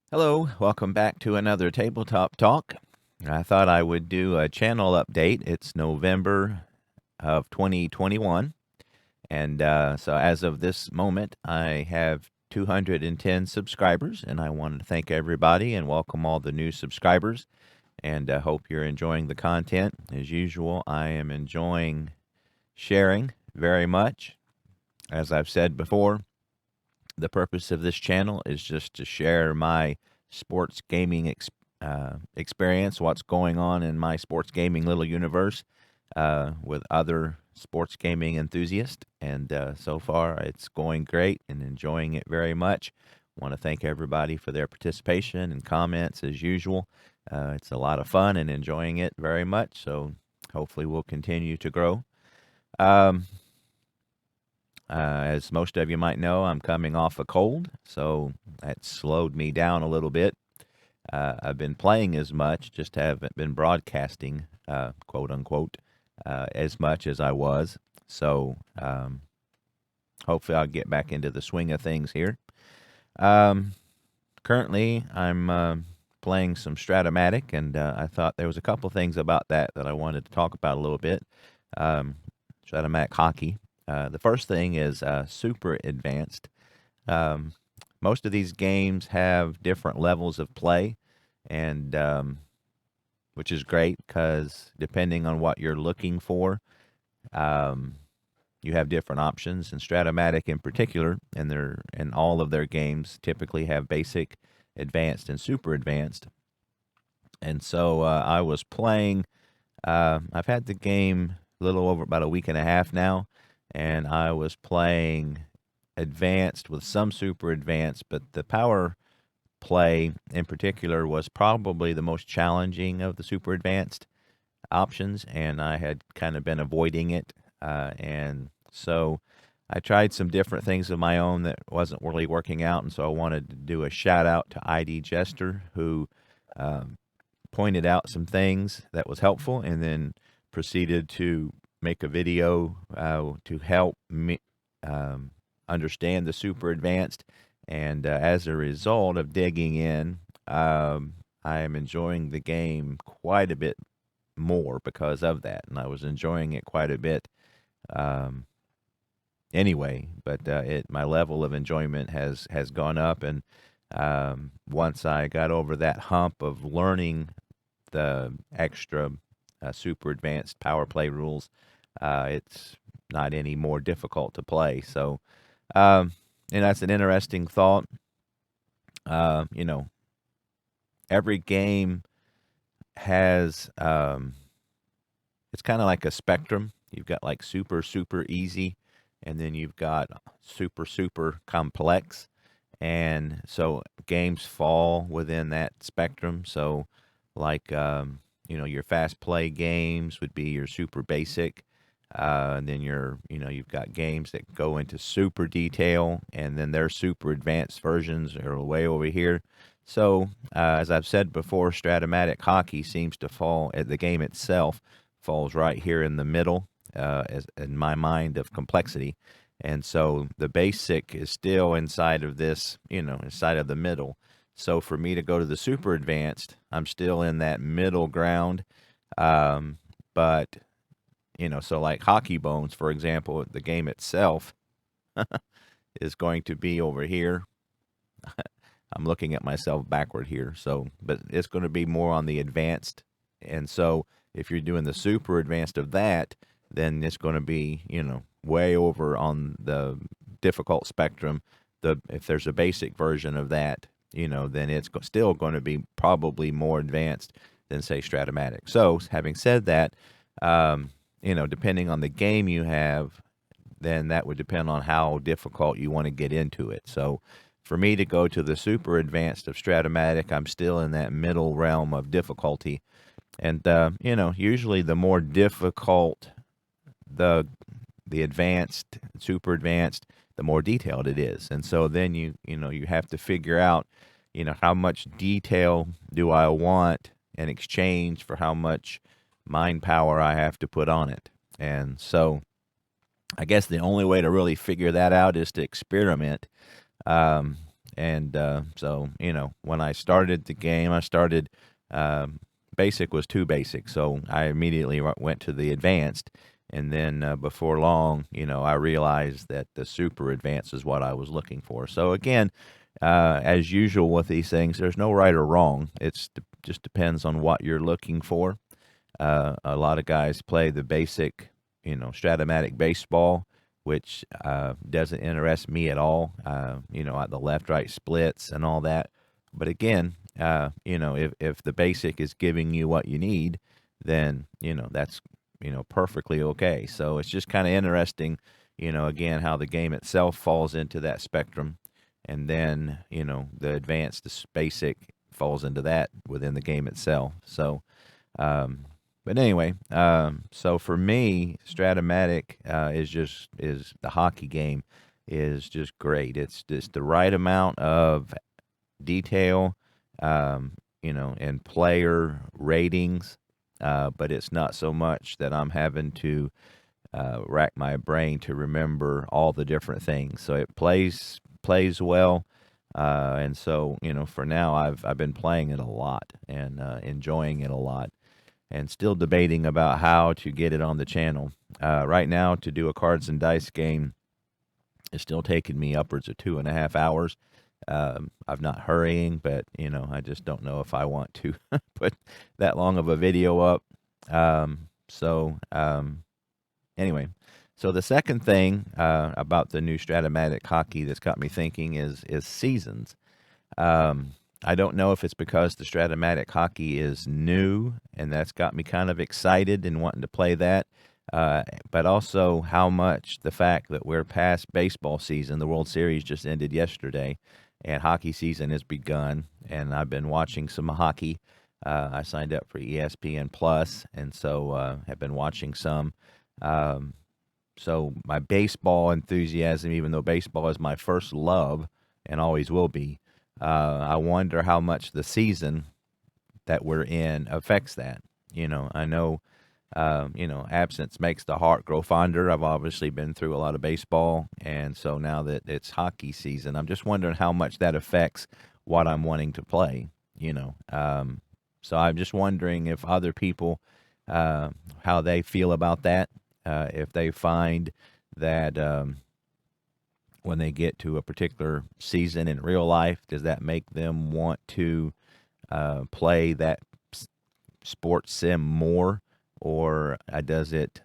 Hello, welcome back to another Tabletop Talk. I thought I would do a channel update. It's November of 2021, and so as of this moment, I have 210 subscribers, and I want to thank everybody and welcome all the new subscribers, and I hope you're enjoying the content. As usual, I am enjoying sharing very much. As I've said before, the purpose of this channel is just to share my sports gaming experience, what's going on in my sports gaming little universe with other sports gaming enthusiasts. And so far, it's going great and enjoying it very much. Want to thank everybody for their participation and comments as usual. It's a lot of fun and enjoying it very much. So hopefully, we'll continue to grow. As most of you might know, I'm coming off a cold, so that slowed me down a little bit. I've been playing as much, just haven't been broadcasting, quote unquote, as much as I was. So hopefully I'll get back into the swing of things here. Currently, I'm playing some Strat-O-Matic, and I thought there was a couple things about that I wanted to talk about a little bit. Strat-O-Matic hockey. The first thing is super advanced. Most of these games have different levels of play, and which is great because depending on what you're looking for, you have different options. And Strat-O-Matic in particular, and all of their games typically have basic, advanced, and super advanced. And so I was playing. I've had the game a little over about a week and a half now, and I was playing advanced with some super advanced, but the power play in particular was probably the most challenging of the super advanced options, and I had kind of been avoiding it. And so I tried some different things of my own that wasn't really working out, and so I wanted to do a shout out to ID Jester, who pointed out some things that was helpful, and then proceeded to make a video to help me understand the super advanced. And as a result of digging in, I am enjoying the game quite a bit more because of that. And I was enjoying it quite a bit anyway, but my level of enjoyment has gone up. And once I got over that hump of learning the extra super advanced power play rules, it's not any more difficult to play. So, and that's an interesting thought. You know, every game has, it's kind of like a spectrum. You've got like super, super easy, and then you've got super, super complex. And so games fall within that spectrum. So, like, your fast play games would be your super basic. And then you've got games that go into super detail, and then their super advanced versions are way over here. So, as I've said before, Strat-O-Matic hockey seems to fall at the game itself, falls right here in the middle, as in my mind, of complexity. And so the basic is still inside of this, inside of the middle. So for me to go to the super advanced, I'm still in that middle ground. But so like Hockey Bones, for example, the game itself is going to be over here. I'm looking at myself backward here. So, but it's going to be more on the advanced. And so if you're doing the super advanced of that, then it's going to be, way over on the difficult spectrum. If there's a basic version of that, then it's still going to be probably more advanced than, say, Strat-O-Matic. So having said that, depending on the game you have, then that would depend on how difficult you want to get into it. So for me to go to the super advanced of Strat-O-Matic, I'm still in that middle realm of difficulty. And, usually the more difficult the advanced, super advanced, the more detailed it is. And so then you have to figure out, how much detail do I want in exchange for how much mind power I have to put on it. And so I guess the only way to really figure that out is to experiment. And so, when I started the game, I started basic was too basic. So I immediately went to the advanced. And then before long, I realized that the super advanced is what I was looking for. So again, as usual with these things, there's no right or wrong. It's just depends on what you're looking for. A lot of guys play the basic, Strat-O-Matic baseball, which doesn't interest me at all. At the left-right splits and all that. But again, if the basic is giving you what you need, then that's perfectly okay. So it's just kind of interesting, again how the game itself falls into that spectrum, and then the advanced, the basic falls into that within the game itself. So. But anyway, so for me, Strat-O-Matic is the hockey game is just great. It's just the right amount of detail, and player ratings, but it's not so much that I'm having to rack my brain to remember all the different things. So it plays well. And so, for now, I've been playing it a lot and enjoying it a lot, and still debating about how to get it on the channel. Right now, to do a cards and dice game is still taking me upwards of 2.5 hours. I'm not hurrying, but I just don't know if I want to put that long of a video up. Anyway, so the second thing about the new Strat-O-Matic hockey that's got me thinking is seasons. I don't know if it's because the Strat-O-Matic hockey is new, and that's got me kind of excited and wanting to play that, but also how much the fact that we're past baseball season. The World Series just ended yesterday, and hockey season has begun, and I've been watching some hockey. I signed up for ESPN Plus, and so have been watching some. So my baseball enthusiasm, even though baseball is my first love and always will be, I wonder how much the season that we're in affects that. I know, absence makes the heart grow fonder. I've obviously been through a lot of baseball, and so now that it's hockey season, I'm just wondering how much that affects what I'm wanting to play. So I'm just wondering if other people, how they feel about that. If they find that when they get to a particular season in real life, does that make them want to play that sports sim more, or does it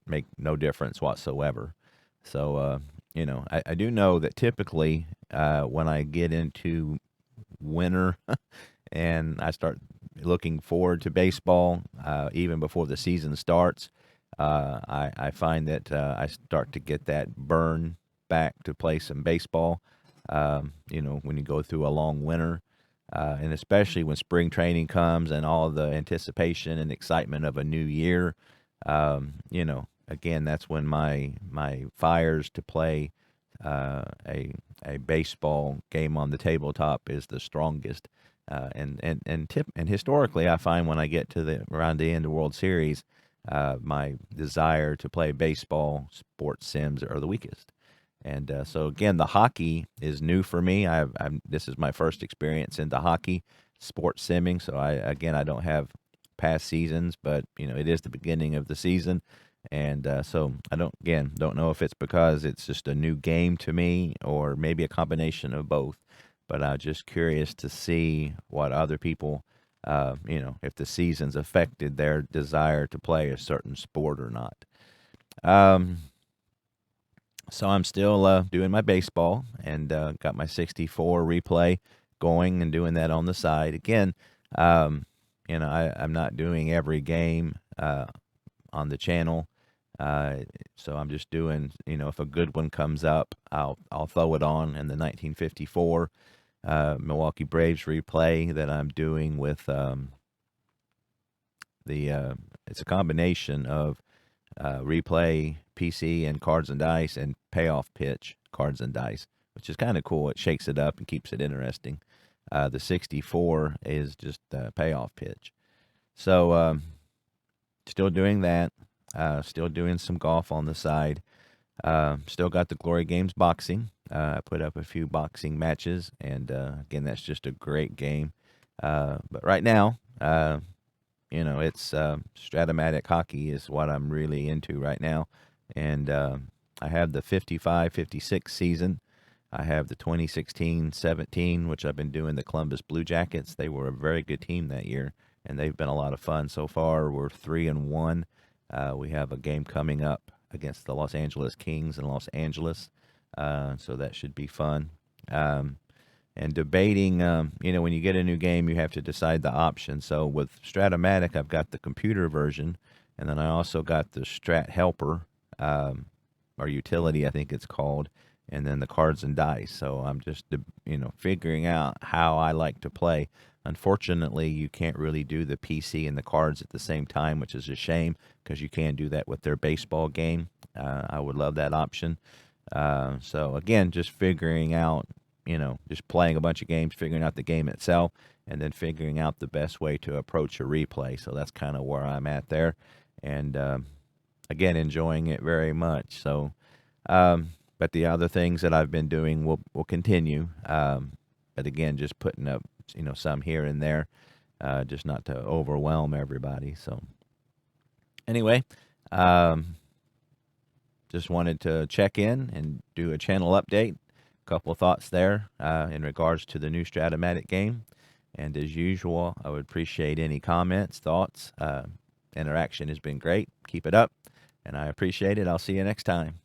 make no difference whatsoever? So, I do know that typically when I get into winter and I start looking forward to baseball, even before the season starts, I find that I start to get that burn back to play some baseball. When you go through a long winter, and especially when spring training comes and all the anticipation and excitement of a new year, again, that's when my fires to play a baseball game on the tabletop is the strongest. And historically, I find when I get to around the end of the World Series, my desire to play baseball sports sims are the weakest. And so again, the hockey is new for me. This is my first experience into hockey sports simming. So I don't have past seasons, but it is the beginning of the season, and so I don't know if it's because it's just a new game to me, or maybe a combination of both. But I'm just curious to see what other people, if the seasons affected their desire to play a certain sport or not. So I'm still doing my baseball, and got my 64 replay going and doing that on the side. Again, I'm not doing every game on the channel, so I'm just doing, if a good one comes up, I'll throw it on. In the 1954 Milwaukee Braves replay that I'm doing with it's a combination of replay, PC, and cards and dice, and payoff pitch cards and dice, which is kind of cool. It shakes it up and keeps it interesting. The 64 is just payoff pitch. So still doing that. Still doing some golf on the side. Still got the Glory Games boxing. I put up a few boxing matches, and again, that's just a great game. But right now, it's Strat-O-Matic hockey is what I'm really into right now. And I have the 55-56 season. I have the 2016-17, which I've been doing the Columbus Blue Jackets. They were a very good team that year, and they've been a lot of fun so far. We're 3-1. We have a game coming up against the Los Angeles Kings in Los Angeles, so that should be fun. And debating, when you get a new game, you have to decide the option. So with Strat-O-Matic, I've got the computer version, and then I also got the Strat Helper, or utility, I think it's called, and then the cards and dice. So I'm just, figuring out how I like to play. Unfortunately, you can't really do the PC and the cards at the same time, which is a shame because you can do that with their baseball game. I would love that option. So again, just figuring out, just playing a bunch of games, figuring out the game itself, and then figuring out the best way to approach a replay. So that's kind of where I'm at there. And again, enjoying it very much. So, but the other things that I've been doing will continue. But again, just putting up, some here and there, just not to overwhelm everybody. So anyway, just wanted to check in and do a channel update. Couple thoughts there in regards to the new Strat-O-Matic game. And as usual, I would appreciate any comments, thoughts. Interaction has been great. Keep it up, and I appreciate it. I'll see you next time.